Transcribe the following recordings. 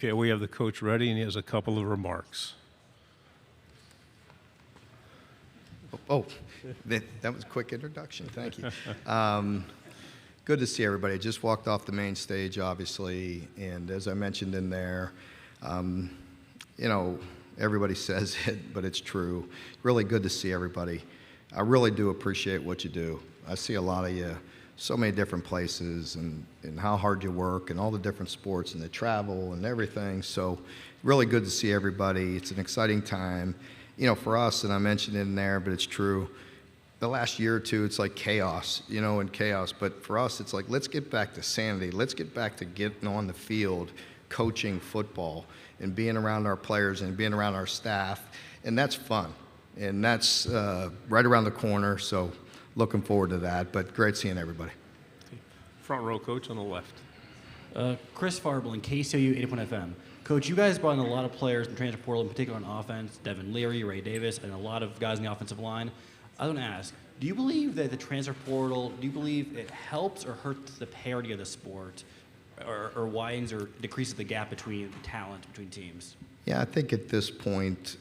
Okay, we have the coach ready, and he has a couple of remarks. Oh, that was a quick introduction. Thank you. Good to see everybody. Just walked off the main stage, obviously, and as I mentioned in there, you know, everybody says it, but it's true. Really good to see everybody. I really do appreciate what you do. I see a lot of you, so many different places, and how hard you work, and all the different sports, and the travel, and everything. So really good to see everybody. It's an exciting time. You know, for us, and I mentioned it in there, but it's true, the last year or two, it's like chaos, you know, and chaos. But for us, it's like, let's get back to sanity. Let's get back to getting on the field, coaching football, and being around our players and being around our staff. And that's fun. And that's right around the corner. So looking forward to that. But great seeing everybody. Front row, coach, on the left. Chris Farblin, KCOU 81 FM. Coach, you guys brought in a lot of players in transfer portal, in particular on offense, Devin Leary, Ray Davis, and a lot of guys in the offensive line. I want to ask, do you believe that the transfer portal, do you believe it helps or hurts the parity of the sport, or widens or decreases the gap between talent between teams? Yeah, I think at this point,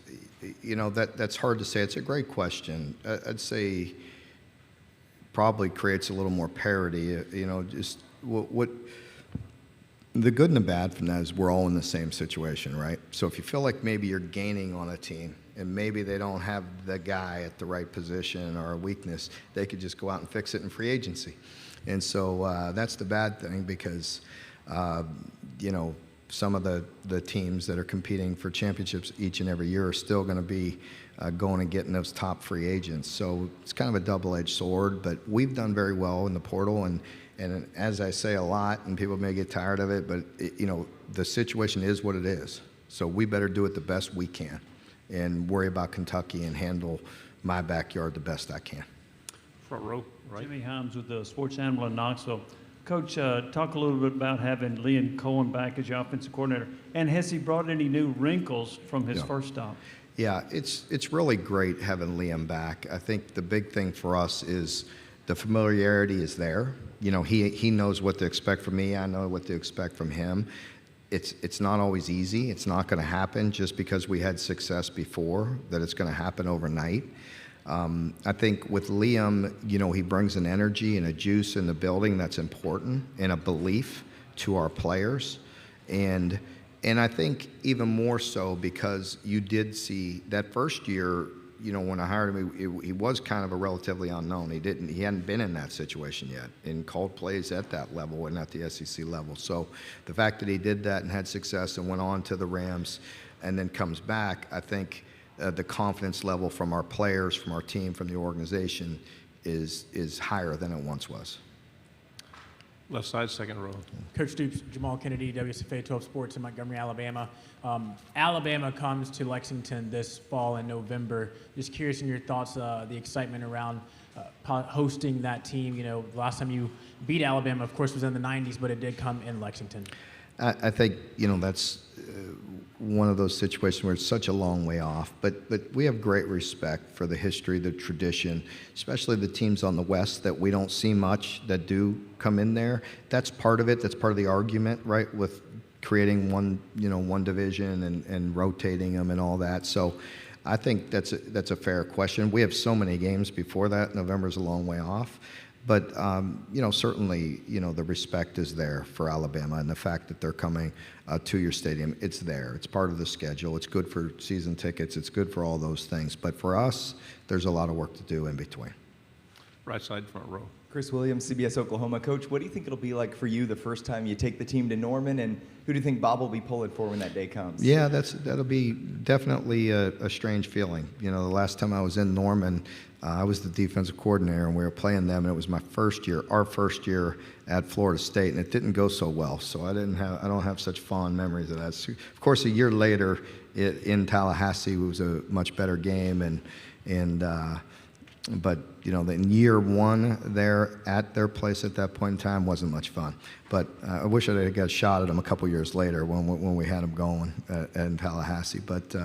you know, that's hard to say. It's a great question. I'd say probably creates a little more parity. You know, just what the good and the bad from that is we're all in the same situation, right? So if you feel like maybe you're gaining on a team and maybe they don't have the guy at the right position or a weakness, they could just go out and fix it in free agency. And so that's the bad thing because, you know, some of the teams that are competing for championships each and every year are still going to be going and getting those top free agents. So it's kind of a double-edged sword, but we've done very well in the portal. And as I say a lot, and people may get tired of it, but you know, the situation is what it is. So we better do it the best we can and worry about Kentucky and handle my backyard the best I can. Front row, right. Jimmy Himes with the Sports Animal in Knoxville. Coach, talk a little bit about having Liam Cohen back as your offensive coordinator. And has he brought any new wrinkles from his first stop? Yeah, it's really great having Liam back. I think the big thing for us is the familiarity is there. You know, he knows what to expect from me. I know what to expect from him. It's not always easy. It's not going to happen just because we had success before, that it's going to happen overnight. I think with Liam, you know, he brings an energy and a juice in the building that's important, and a belief to our players. And I think even more so because you did see that first year, you know, when I hired him, he was kind of a relatively unknown. He hadn't been in that situation yet and called plays at that level and at the SEC level. So the fact that he did that and had success and went on to the Rams and then comes back, I think the confidence level from our players, from our team, from the organization is higher than it once was. Left side, second row. Coach Stoops, Jamal Kennedy, WSFA 12 Sports in Montgomery, Alabama. Alabama comes to Lexington this fall in November. Just curious in your thoughts, the excitement around hosting that team. You know, the last time you beat Alabama, of course, was in the 90s, but it did come in Lexington. I think, you know, that's one of those situations where it's such a long way off. But we have great respect for the history, the tradition, especially the teams on the West that we don't see much that do come in there. That's part of it. That's part of the argument, right, with creating one division and rotating them and all that. So I think that's a fair question. We have so many games before that. November's a long way off. But, you know, certainly, you know, the respect is there for Alabama, and the fact that they're coming to your stadium, it's there. It's part of the schedule. It's good for season tickets. It's good for all those things. But for us, there's a lot of work to do in between. Right side, front row. Chris Williams, CBS Oklahoma. Coach, what do you think it'll be like for you the first time you take the team to Norman, and who do you think Bob will be pulling for when that day comes? Yeah, that'll be definitely a strange feeling. You know, the last time I was in Norman, I was the defensive coordinator, and we were playing them, and it was my first year, our first year at Florida State, and it didn't go so well. So I don't have such fond memories of that. So, of course, a year later in Tallahassee, it was a much better game, and but in year one there at their place at that point in time wasn't much fun. But I wish I had got a shot at them a couple years later when we had them going in Tallahassee. But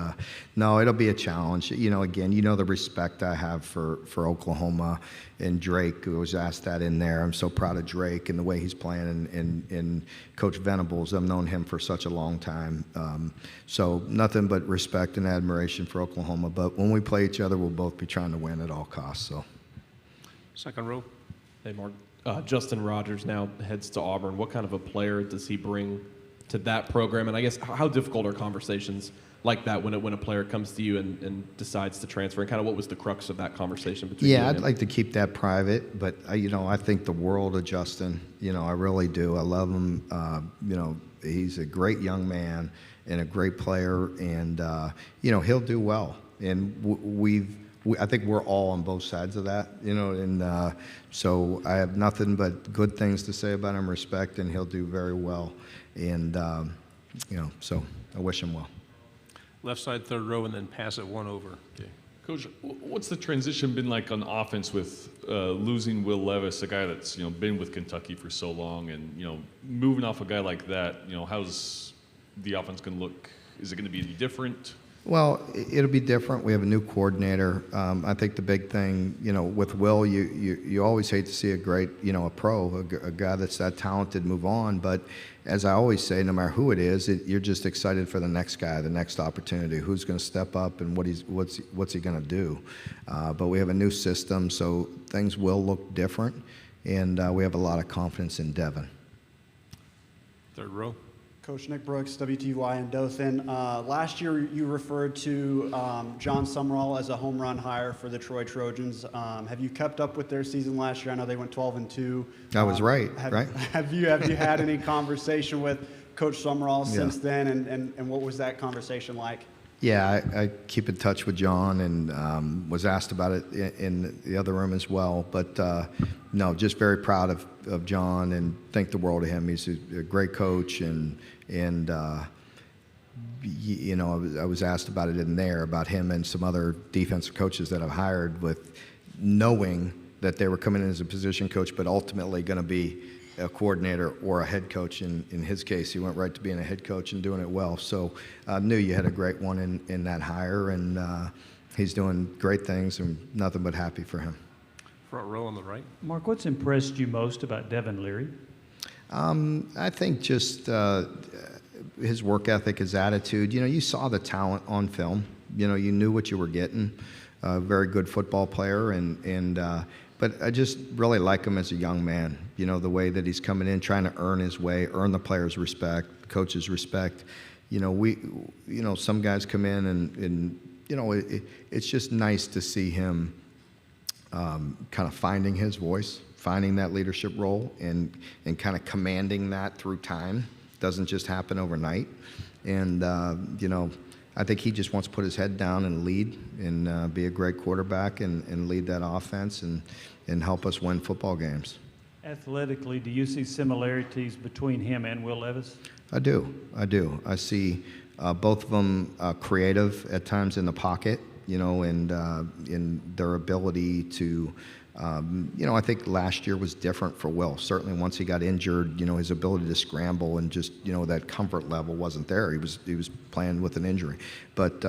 no, it'll be a challenge. Again, the respect I have for Oklahoma and Drake, who was asked that in there. I'm so proud of Drake and the way he's playing, and Coach Venables. I've known him for such a long time. So nothing but respect and admiration for Oklahoma. But when we play each other, we'll both be trying to win at all costs. So. Second row. Hey, Mark. Justin Rogers now heads to Auburn. What kind of a player does he bring to that program? And I guess how difficult are conversations like that when a player comes to you and decides to transfer? And kind of what was the crux of that conversation between you and I'd him? like to keep that private, but I think the world of Justin. I really do. I love him. He's a great young man and a great player, and he'll do well. And I think we're all on both sides of that, and so I have nothing but good things to say about him, respect, and he'll do very well. And, so I wish him well. Left side, third row, and then pass it one over. Okay. Coach, what's the transition been like on offense with losing Will Levis, a guy that's been with Kentucky for so long, and moving off a guy like that? How's the offense going to look? Is it going to be any different? Well, it'll be different. We have a new coordinator. I think the big thing, with Will, you always hate to see a great, a pro, a guy that's that talented move on. But as I always say, no matter who it is, you're just excited for the next guy, the next opportunity, who's going to step up and what's he going to do. But we have a new system, so things will look different, and we have a lot of confidence in Devin. Third row. Coach Nick Brooks, WTY in Dothan. Last year, you referred to John Summerall as a home run hire for the Troy Trojans. Have you kept up with their season last year? I know they went 12-2. I was right, right? Have you had any conversation with Coach Summerall since then, and what was that conversation like? Yeah, I keep in touch with John and was asked about it in the other room as well. But no, just very proud of John and think the world of him. He's a great coach, and I was asked about it in there about him and some other defensive coaches that I've hired, with knowing that they were coming in as a position coach, but ultimately going to be a coordinator or a head coach. In his case, he went right to being a head coach and doing it well. So I knew you had a great one in that hire, and he's doing great things, and nothing but happy for him. Front row on the right. Mark, what's impressed you most about Devin Leary? I think just his work ethic, his attitude. You saw the talent on film. You knew what you were getting. A very good football player, but I just really like him as a young man. The way that he's coming in, trying to earn his way, earn the players' respect, coaches' respect. Some guys come in and it's just nice to see him kind of finding his voice, finding that leadership role, and kind of commanding that through time. Doesn't just happen overnight. And, I think he just wants to put his head down and lead and be a great quarterback and lead that offense and help us win football games. Athletically, do you see similarities between him and Will Levis? I do. I see both of them creative at times in the pocket, and in their ability to, I think last year was different for Will. Certainly once he got injured, his ability to scramble and just, that comfort level wasn't there. He was playing with an injury. But,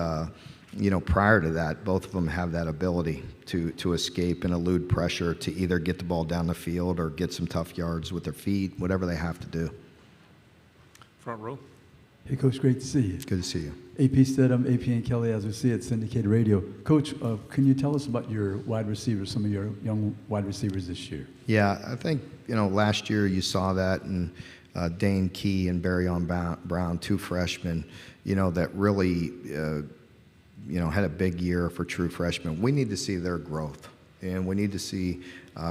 prior to that, both of them have that ability to escape and elude pressure, to either get the ball down the field or get some tough yards with their feet, whatever they have to do. Front row. Hey, Coach, great to see you. Good to see you. AP Stedham, AP and Kelly, as we see at Syndicated Radio. Coach, can you tell us about your wide receivers, some of your young wide receivers this year? Yeah, I think, last year you saw that, and Dane Key and Barryon Brown, two freshmen, that really, had a big year for true freshmen. We need to see their growth, and we need to see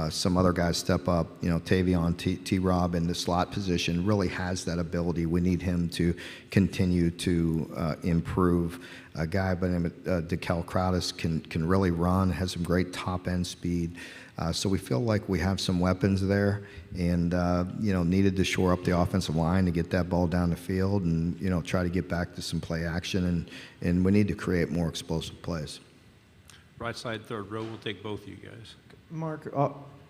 some other guys step up. Tavion T-Rob in the slot position really has that ability. We need him to continue to improve. A guy by the name of DeKel Crowdis can really run, has some great top-end speed. So we feel like we have some weapons there, and needed to shore up the offensive line to get that ball down the field, and try to get back to some play action, and we need to create more explosive plays. Right side, third row, we'll take both of you guys. Mark,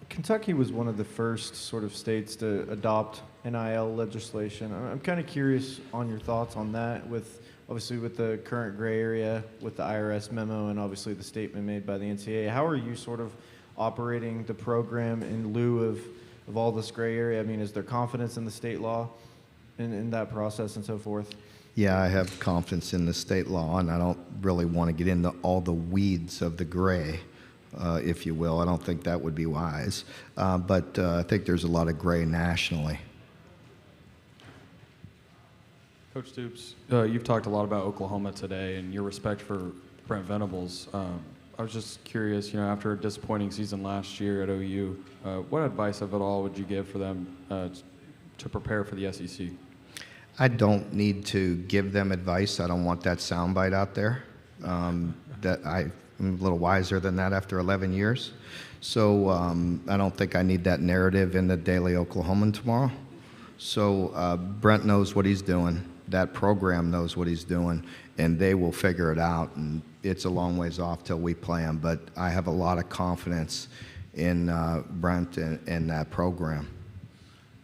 Kentucky was one of the first sort of states to adopt NIL legislation. I'm kind of curious on your thoughts on that, with obviously with the current gray area, with the IRS memo, and obviously the statement made by the NCAA. How are you sort of operating the program in lieu of all this gray area? I mean, is there confidence in the state law in that process and so forth? Yeah, I have confidence in the state law, and I don't really want to get into all the weeds of the gray, if you will. I don't think that would be wise. But I think there's a lot of gray nationally. Coach Stoops, you've talked a lot about Oklahoma today and your respect for Brent Venables. I was just curious, after a disappointing season last year at OU, what advice, if at all, would you give for them to prepare for the SEC? I don't need to give them advice. I don't want that soundbite out there. That I'm a little wiser than that after 11 years. So I don't think I need that narrative in the Daily Oklahoman tomorrow. So Brent knows what he's doing. That program knows what he's doing, and they will figure it out. And it's a long ways off till we play them, but I have a lot of confidence in Brent and that program.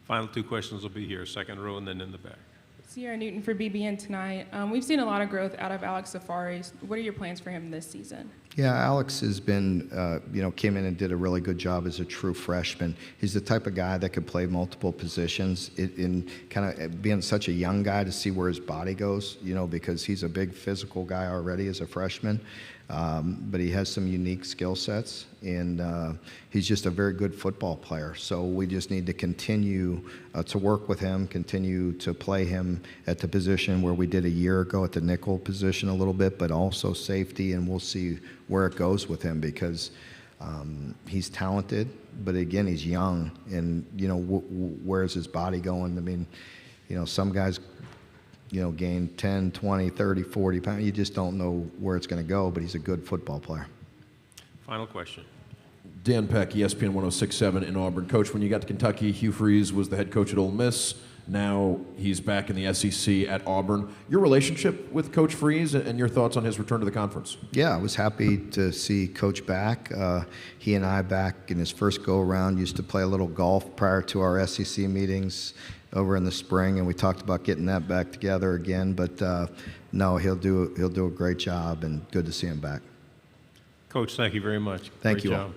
Final two questions will be here, second row and then in the back. Sierra Newton for BBN tonight. We've seen a lot of growth out of Alex Safari. What are your plans for him this season? Yeah, Alex has been, came in and did a really good job as a true freshman. He's the type of guy that could play multiple positions. In kind of being such a young guy, to see where his body goes, because he's a big physical guy already as a freshman. But he has some unique skill sets, and he's just a very good football player. So we just need to continue to work with him, continue to play him at the position where we did a year ago at the nickel position a little bit, but also safety, and we'll see where it goes with him, because he's talented, but again, he's young, and where's his body going? I mean, some guys gain 10, 20, 30, 40 pounds. You just don't know where it's going to go, but he's a good football player. Final question. Dan Peck, ESPN 106.7 in Auburn. Coach, when you got to Kentucky, Hugh Freeze was the head coach at Ole Miss. Now he's back in the SEC at Auburn. Your relationship with Coach Freeze and your thoughts on his return to the conference? Yeah, I was happy to see Coach back. He and I back in his first go-around used to play a little golf prior to our SEC meetings over in the spring, and we talked about getting that back together again. But no, he'll do a great job, and good to see him back. Coach, thank you very much. Thank Great you all. job.